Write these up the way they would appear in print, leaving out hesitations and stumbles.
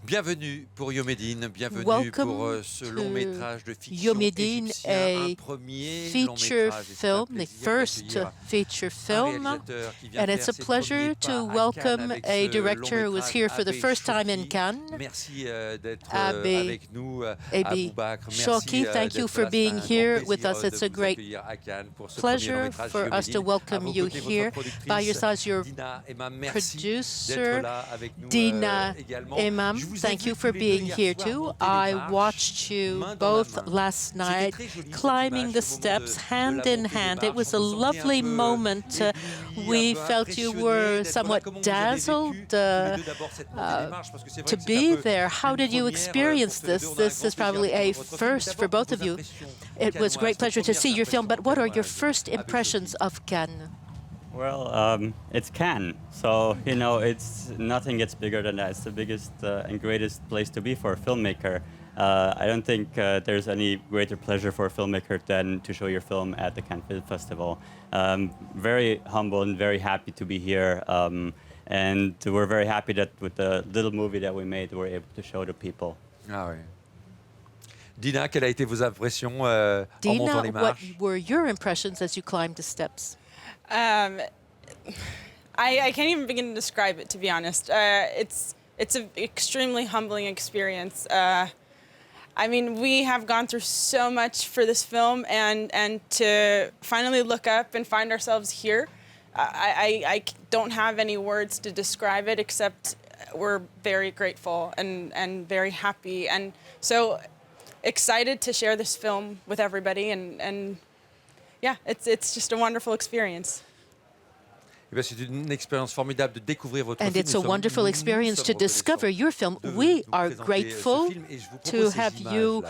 Bienvenue pour YOMEDDINE, bienvenue Welcome pour ce long métrage de fiction YOMEDDINE, égyptien, un a premier long feature métrage. film, the first feature film, and it's a pleasure to welcome a director who is here for the first time in Cannes. Merci d'être Abbé avec nous, Bakr. Shawky, thank you for being here with us. It's a great pleasure for us to welcome you here. By your side, your producer, Dina Imam. Thank you for being here too. I watched you both last night climbing the steps hand in hand. It was a lovely moment. We felt you were somewhat dazzled to be there. How did you experience this? This is probably a first for both of you. It was a great pleasure to see your film, but what are your first impressions of Cannes? Well, it's Cannes, so, you know, nothing gets bigger than that. It's the biggest and greatest place to be for a filmmaker. I don't think there's any greater pleasure for a filmmaker than to show your film at the Cannes Film Festival. Very humble and very happy to be here, and we're very happy that with the little movie that we made, we're able to show the people. Ah oui. Dina, quelles ont été vos impressions en montant les marches? What were your impressions as you climbed the steps? I can't even begin to describe it, to be honest. It's an extremely humbling experience. I mean, we have gone through so much for this film, and to finally look up and find ourselves here, I don't have any words to describe it, except we're very grateful and very happy, and so excited to share this film with everybody, and yeah, it's just a wonderful experience. C'est une expérience formidable de découvrir votre film. And it's a wonderful experience to discover your film. We are grateful to have you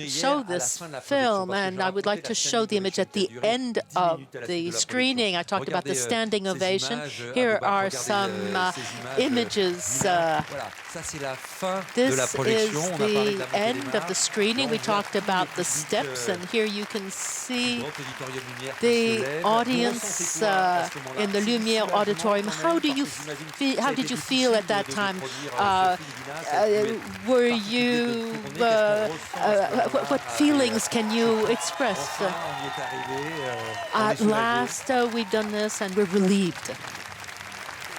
show this film, and I would like to show the image at the end of the screening. I talked about the standing ovation. Here are some images. This is the end of the screening. We talked about the steps, and here you can see the audience in the Lumière Auditorium. How did you feel at that time? Were you? What feelings can you express? At last, we've done this, and we're relieved.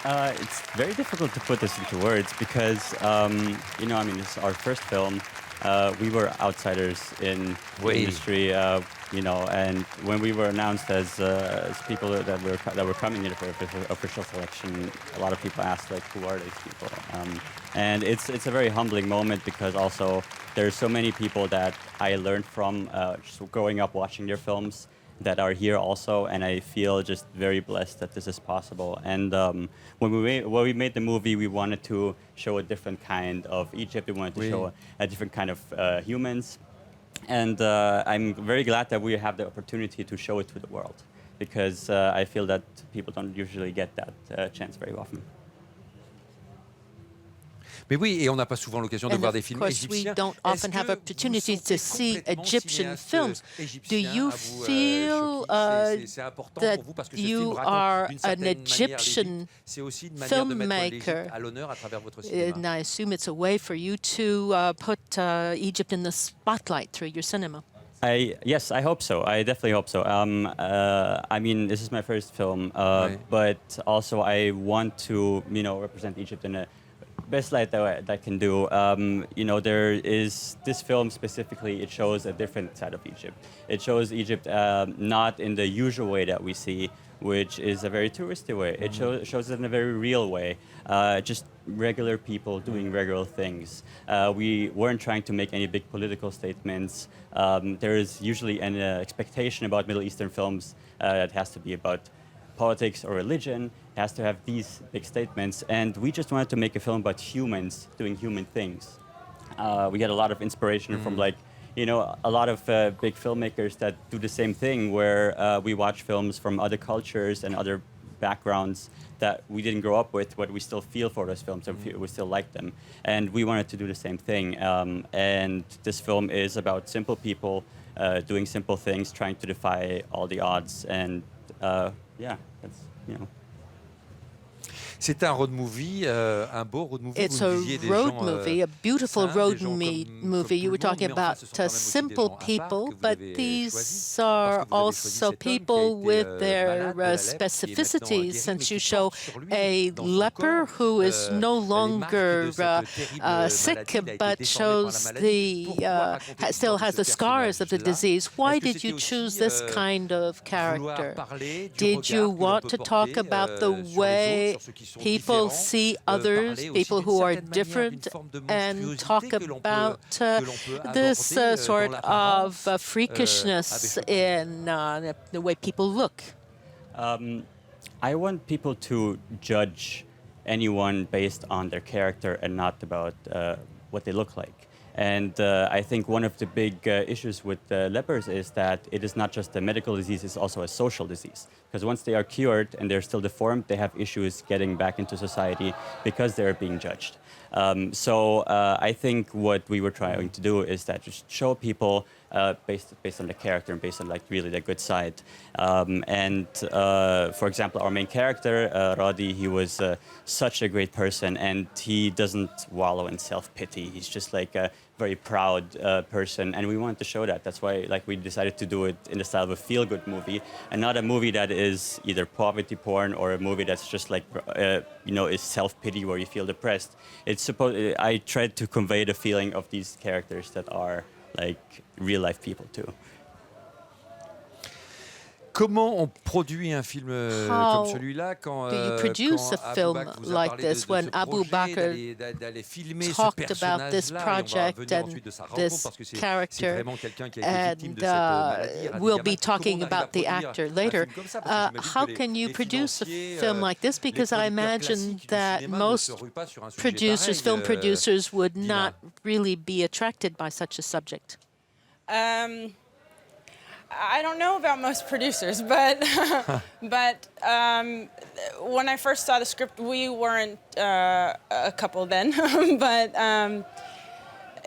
It's very difficult to put this into words because, you know, I mean, this is our first film. We were outsiders in the industry, you know, and when we were announced as people that were coming here for official selection, a lot of people asked, like, who are these people? And it's a very humbling moment because also there's so many people that I learned from just growing up watching their films that are here also, and I feel just very blessed that this is possible. And when we made the movie, we wanted to show a different kind of Egypt. We wanted to show a different kind of humans. And I'm very glad that we have the opportunity to show it to the world, because I feel that people don't usually get that chance very often. Mais oui, et on n'a pas souvent l'occasion de voir des films égyptiens. We don't often have opportunities to see Egyptian films. Do you feel that you are an Egyptian filmmaker? And I assume it's a way for you to put Egypt in the spotlight through your cinema. Yes, I hope so. I definitely hope so. I mean, this is my first film, but also I want to, you know, represent Egypt in a best light that I can do. You know, there is this film specifically, it shows a different side of Egypt. It shows Egypt not in the usual way that we see, which is a very touristy way. It shows it in a very real way, just regular people doing regular things. We weren't trying to make any big political statements. There is usually an expectation about Middle Eastern films that has to be about politics or religion. It has to have these big statements, and we just wanted to make a film about humans doing human things. We get a lot of inspiration from, like, you know, a lot of big filmmakers that do the same thing, where we watch films from other cultures and other backgrounds that we didn't grow up with, but we still feel for those films and we still like them. And we wanted to do the same thing. And this film is about simple people doing simple things, trying to defy all the odds. And yeah, that's, you know. C'est un road movie, un beau road movie. It's a road movie, a beautiful road movie. You were talking about simple people, but these are also people with their specificities, since you show a leper who is no longer sick, but shows still has the scars of the disease. Why did you choose this kind of character? Did you want to talk about the way people see others, people who are different, and talk about this sort of freakishness in the way people look? I want people to judge anyone based on their character and not about what they look like. And I think one of the big issues with lepers is that it is not just a medical disease, it's also a social disease. Because once they are cured and they're still deformed, they have issues getting back into society because they're being judged. So I think what we were trying to do is that just show people based on the character and based on like really the good side. For example, our main character, Radi, he was such a great person, and he doesn't wallow in self-pity. He's just like a very proud person, and we wanted to show that. That's why like we decided to do it in the style of a feel-good movie, and not a movie that is either poverty porn or a movie that's just like is self-pity where you feel depressed. I tried to convey the feeling of these characters that are like real-life people too. Comment on produit un film comme celui-là quand do you produce a film like this? When Abu Bakr talked about this project and this character, and we'll be talking about the actor later, how can you produce a film like this? Because I imagine that most producers, film producers, would not really be attracted by such a subject. I don't know about most producers, but when I first saw the script, we weren't a couple then, but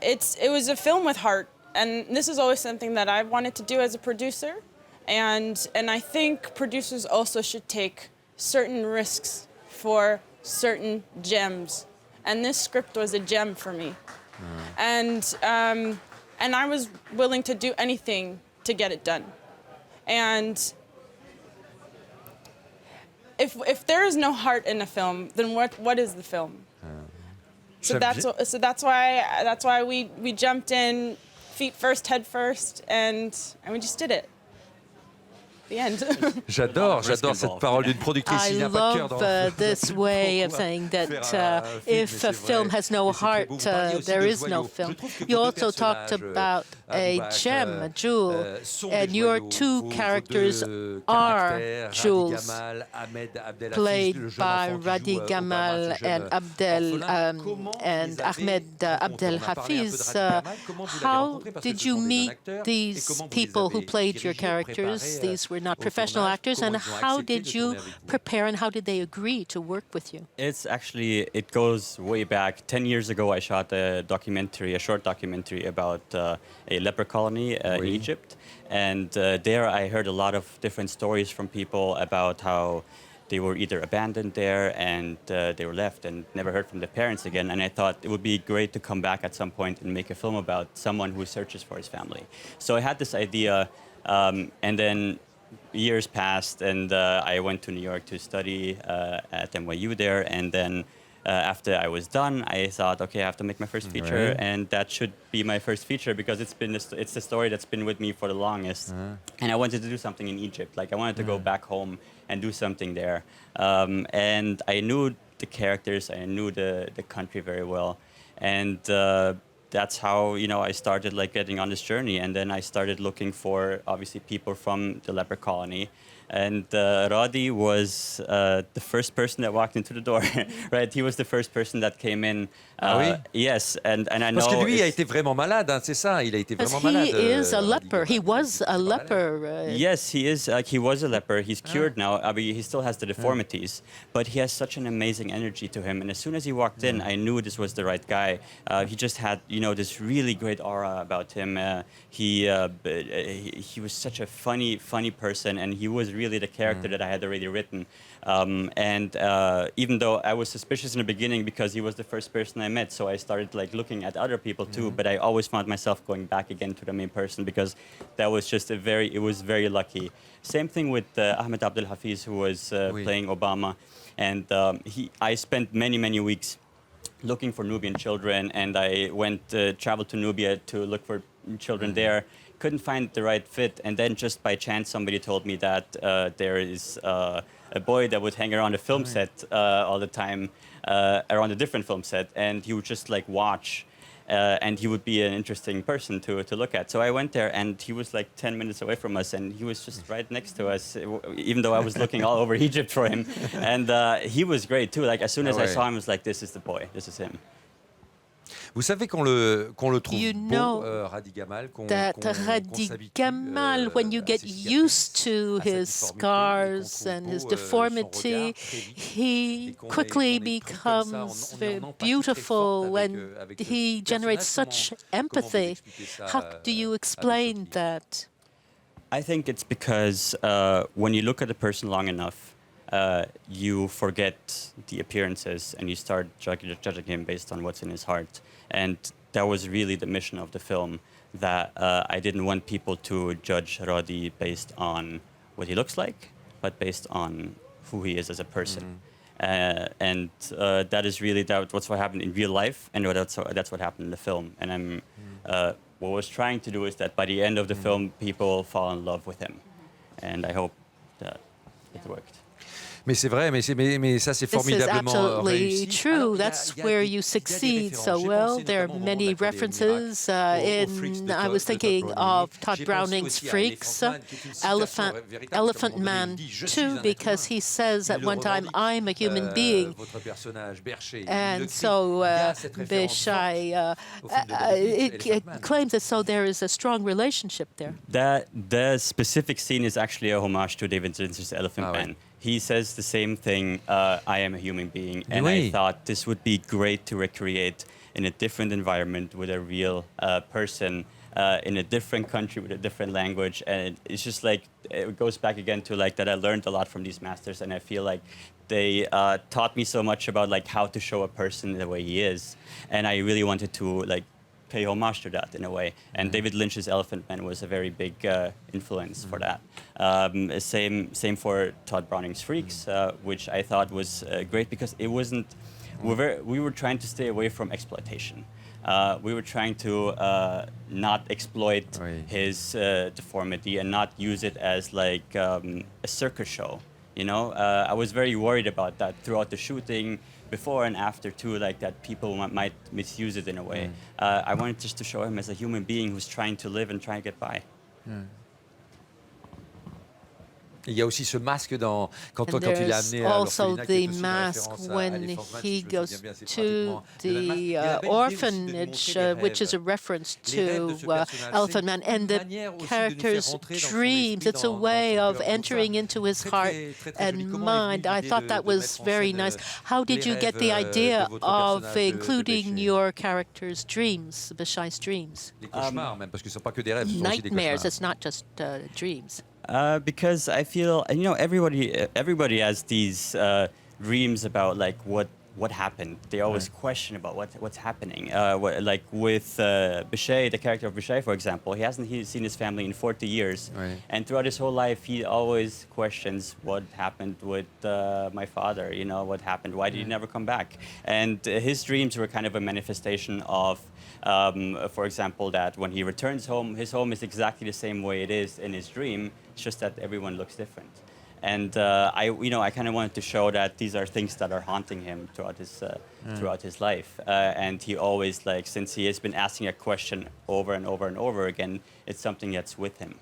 it was a film with heart, and this is always something that I wanted to do as a producer, and I think producers also should take certain risks for certain gems, and this script was a gem for me, and I was willing to do anything to get it done. And if there is no heart in a film, then what is the film? So that's why we jumped in feet first, head first, and we just did it. J'adore cette parole d'une productrice. I love this way of saying that if a film has no heart, there is no film. You also talked about a gem, a jewel, and your two characters are jewels, played by Radi Gamal and Ahmed Abdel Hafiz. How did you meet these people who played your characters? These were not professional actors, and how did you prepare and how did they agree to work with you? It goes way back. 10 years ago, I shot a short documentary about a leper colony in Egypt. And there I heard a lot of different stories from people about how they were either abandoned there and they were left and never heard from their parents again. And I thought it would be great to come back at some point and make a film about someone who searches for his family. So I had this idea, and then years passed, and I went to New York to study at NYU there, and then after I was done, I thought, okay, I have to make my first feature, and that should be my first feature because it's the story that's been with me for the longest, and I wanted to do something in Egypt. Like I wanted to go back home and do something there, and I knew the characters, I knew the country very well, and that's how I started like getting on this journey, and then I started looking for obviously people from the leper colony, and Radi was the first person that walked into the door, right? He was the first person that came in. Yes, and I know. Parce que lui a été vraiment malade, hein, c'est ça. Il a été vraiment malade. He is a leper. He was a leper. Yes, he is. He was a leper. He's cured now. I mean, he still has the deformities, but he has such an amazing energy to him. And as soon as he walked in, I knew this was the right guy. He just had, you know, this really great aura about him. He was such a funny person, and he was really the character that I had already written. Even though I was suspicious in the beginning because he was the first person I met, so I started like looking at other people too. But I always found myself going back again to the main person because that was just it was very lucky. Same thing with Ahmed Abdel Hafiz, who was playing Obama, and I spent many weeks looking for Nubian children, and I traveled to Nubia to look for children there. Couldn't find the right fit, and then just by chance somebody told me that there is a boy that would hang around a film set all the time, around a different film set, and he would just like watch, and he would be an interesting person to look at. So I went there, and he was like 10 minutes away from us, and he was just right next to us, even though I was looking all over Egypt for him. And he was great too. Like as soon as I saw him, I was like, this is the boy, this is him. Vous savez qu'on le trouve You beau, know Radi Gamal, that Radi Gamal, when you get used to his scars and his deformity, he quickly becomes very beautiful and he generates such empathy. How do you explain that? I think it's because when you look at a person long enough, you forget the appearances and you start judging him based on what's in his heart. And that was really the mission of the film, that I didn't want people to judge Radi based on what he looks like, but based on who he is as a person. That is really what's what happened in real life, and that's what happened in the film. And what I was trying to do is that by the end of the film, people fall in love with him. And I hope that it worked. Mais c'est vrai, mais ça c'est formidablement absolutely réussi. true. Alors, That's where you succeed so well. There are many references I was thinking of Todd Browning's Freaks, Elephant Man too, because he says at one time, I'm a human being. And so Béchai it claims that so there is a strong relationship there. The specific scene is actually a homage to David Fincher's Elephant Man. He says the same thing, I am a human being, and I thought this would be great to recreate in a different environment with a real person, in a different country with a different language, and it's just like, it goes back again to like that I learned a lot from these masters, and I feel like they taught me so much about like how to show a person the way he is, and I really wanted to like pay homage to that in a way. And David Lynch's Elephant Man was a very big influence for that. Same for Todd Browning's Freaks, which I thought was great because it wasn't. We were trying to stay away from exploitation. We were trying to not exploit his deformity and not use it as like a circus show. You know, I was very worried about that throughout the shooting, before and after too, like that people might misuse it in a way. I wanted just to show him as a human being who's trying to live and trying to get by. Il y a aussi ce masque quand il est amené à also the mask when he goes to the orphanage, which is a reference to Elephant Man, and the character's dreams. It's a way of entering into his heart and mind. I thought that was very nice. How did you get the idea of including your character's dreams, Béchai's dreams? Nightmares, it's not just dreams. Because I feel, you know, everybody has these dreams about like what happened. They always question about what's happening. Like with Béchai, the character of Béchai, for example, he hasn't seen his family in 40 years, and throughout his whole life, he always questions what happened with my father. You know, what happened? Why did he never come back? And his dreams were kind of a manifestation of. For example, that when he returns home, his home is exactly the same way it is in his dream. It's just that everyone looks different. And I kind of wanted to show that these are things that are haunting him throughout his life. And he always, like, since he has been asking a question over and over and over again, it's something that's with him.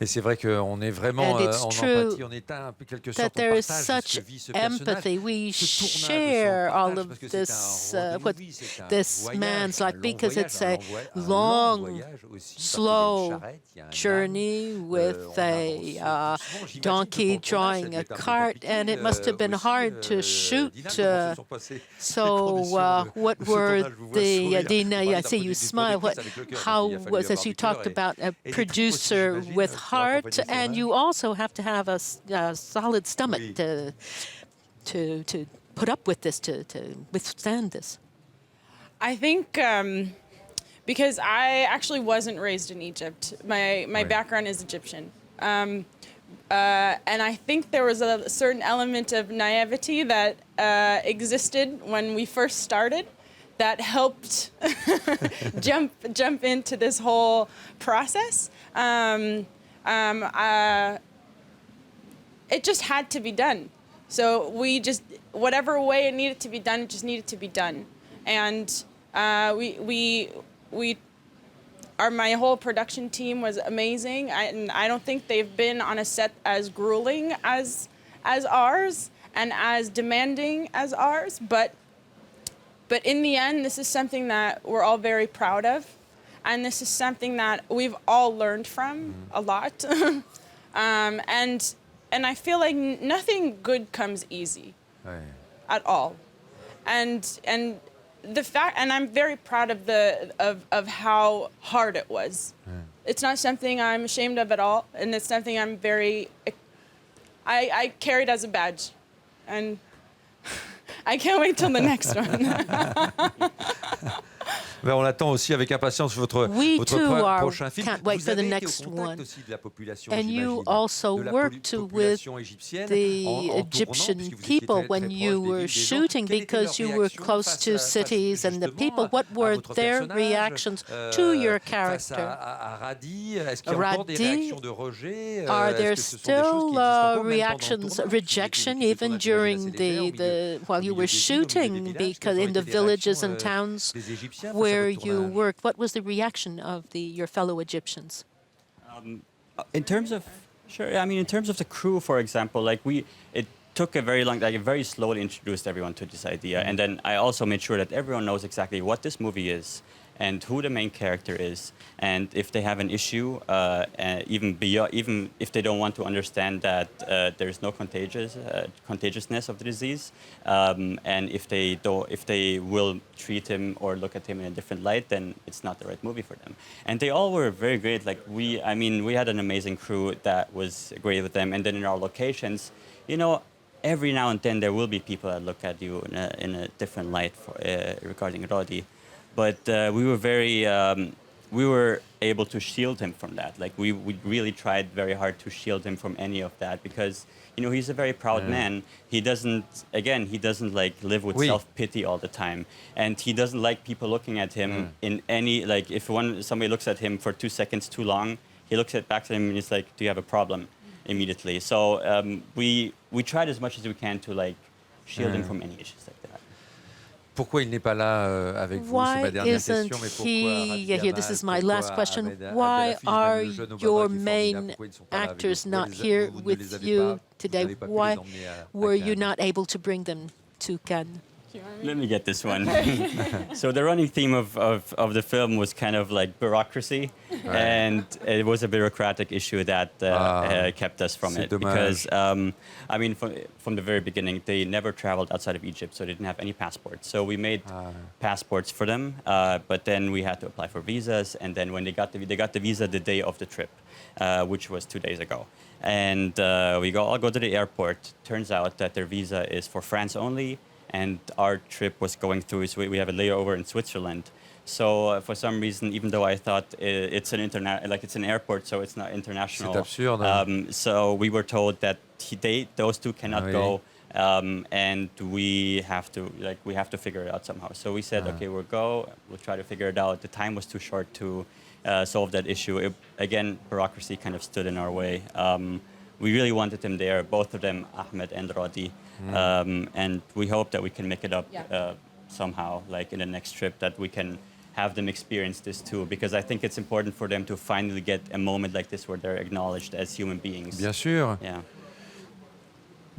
Et c'est vrai qu'on est vraiment And it's en true empathie, on est en quelque that sorte, on there is partage such ce que vit ce personnage. empathy. We Ce tournage aussi, on share le all partage of parce que this, c'est un what rendez-vous, c'est un this voyage, man's un like, long because voyage, it's un a long long, voyage aussi, parce qu'il y a une slow charrette, il y a un âne, journey with on avance a doucement. J'imagine que donkey pour le tournage, ça drawing devait a être un peu cart, compliqué, and it must have been aussi. hard to shoot. Dina, comment se sont passées les So, conditions what de ce were tournage? Je vous vois sourire. Dina? Vous I parlez d'un see peu you d'une smile. productrice avec le cœur, donc How il a fallu was, avoir as you du cœur talked et about a des tripes aussi, producer j'imagine, with pour heart, accompagner le and tournage. you also have to have a solid stomach Oui. to put up with this, to withstand this. I think because I actually wasn't raised in Egypt. My Right. background is Egyptian. And I think there was a certain element of naivety that existed when we first started that helped jump into this whole process. It just had to be done. So we just, whatever way it needed to be done, it just needed to be done. And my whole production team was amazing. And I don't think they've been on a set as grueling as ours and as demanding as ours. But in the end, this is something that we're all very proud of. And this is something that we've all learned from a lot. And I feel like nothing good comes easy Ouais. at all. And the fact, and I'm very proud of how hard it was. It's not something I'm ashamed of at all, and it's something I carried as a badge, and I can't wait till the next one. Ben, on attend aussi avec impatience votre prochain film. Can't wait Vous for the avez été next au contact one. aussi de la population, And you j'imagine, also de la worked with population égyptienne the en tournant, Egyptian puisque vous étiez people très, when très you proche des were villes, des gens. shooting, Quelle était because leur you were réaction close to cities and the people. What à were votre their personnage, reactions to your face character? à Radi? Est-ce qu'il y a encore des Radi, réactions de rejet? Are there Est-ce que ce sont des choses qui still existent encore, même pendant le reactions, tournage? rejection, even during while you were shooting, because in the villages and towns where you worked, what was the reaction of your fellow Egyptians? In terms of, sure, I mean, in terms of the crew, for example, like it took a very long, like very slowly introduced everyone to this idea. And then I also made sure that everyone knows exactly what this movie is and who the main character is. And if they have an issue, even if they don't want to understand that there's no contagiousness of the disease, and if they will treat him or look at him in a different light, then it's not the right movie for them. And they all were very great. Like we had an amazing crew that was great with them. And then in our locations, every now and then there will be people that look at you in a different light regarding Rodi. But we were able to shield him from that. Like we really tried very hard to shield him from any of that because he's a very proud man. He doesn't like live with self-pity all the time, and he doesn't like people looking at him in any, like if somebody looks at him for 2 seconds too long, he looks back at him and he's like, "Do you have a problem?" immediately. So we tried as much as we can to like shield him from any issues like that. Pourquoi il n'est pas là avec vous? C'est ma dernière question. Mais pourquoi This is my last question. Why are your main actors not here with you today? Why were you not able to bring them to Cannes? Let me get this one. So the running theme of the film was kind of like bureaucracy, and it was a bureaucratic issue that kept us from it. Because, from the very beginning, they never traveled outside of Egypt, so they didn't have any passports. So we made passports for them, but then we had to apply for visas, and then when they got the visa the day of the trip, which was 2 days ago. And we all go to the airport. Turns out that their visa is for France only, and our trip was going through, so we have a layover in Switzerland. So for some reason, even though I thought it's an airport, so it's not international. C'est absurde. So we were told that those two cannot go, and we have to figure it out somehow. So we said, okay, we'll try to figure it out. The time was too short to solve that issue. Again, bureaucracy kind of stood in our way. We really wanted them there, both of them, Ahmed and Radi. And we hope that we can make it up somehow, like in the next trip, that we can have them experience this too, because I think it's important for them to finally get a moment like this where they're acknowledged as human beings. Bien sûr. Yeah.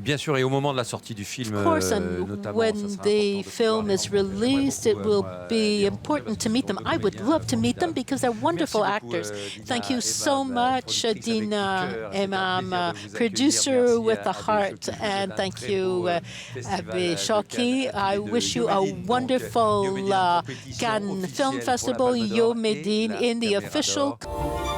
Bien sûr, et au moment de la sortie du film, Of course, and notamment, when ça sera the important de film pouvoir is les rencontrer. released, it will Moi, be et important to meet them. rencontrer I would comédiens love to meet them formidables. because they're wonderful Merci beaucoup, actors. Dina Thank you et so Mam, much, productrice avec du Dina cœur. C'est un Emam, plaisir de vous accueillir. producer Merci with à the Abbé heart, Shawky. Je vous souhaite and un thank très you, beau festival Abbé de Shawky. Cannes à tous I les deux. wish you a YOMEDDINE, donc, wonderful YOMEDDINE en compétition Cannes Film officielle pour la Festival, Palme d'Or et YOMEDDINE, la in the Caméra official d'Or.